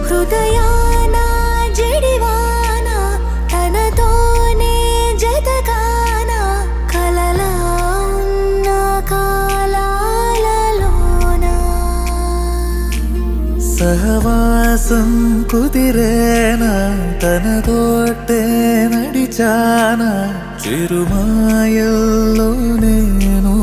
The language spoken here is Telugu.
హృదయాన జడివాన తనతోనే జతగాన కలలా ఉన్న కాలాలలోన సహవాసం కుదిరేనా తనతోటే నడిచానా చిరుమాయల్లో నేను